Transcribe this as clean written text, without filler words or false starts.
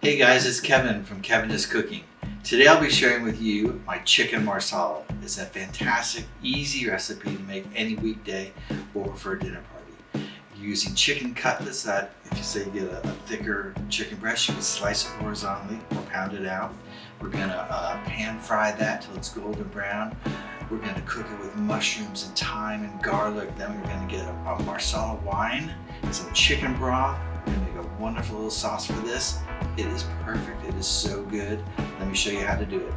Hey guys, it's Kevin from Kevin is Cooking. Today I'll be sharing with you my chicken marsala. It's a fantastic, easy recipe to make any weekday or for a dinner party. You're using chicken cutlets that, if you say you get a thicker chicken breast, you can slice it horizontally or pound it out. We're gonna pan fry that till it's golden brown. We're gonna cook it with mushrooms and thyme and garlic. Then we're gonna get a marsala wine and some chicken broth. We're gonna make a wonderful little sauce for this. It is perfect. It is so good. Let me show you how to do it.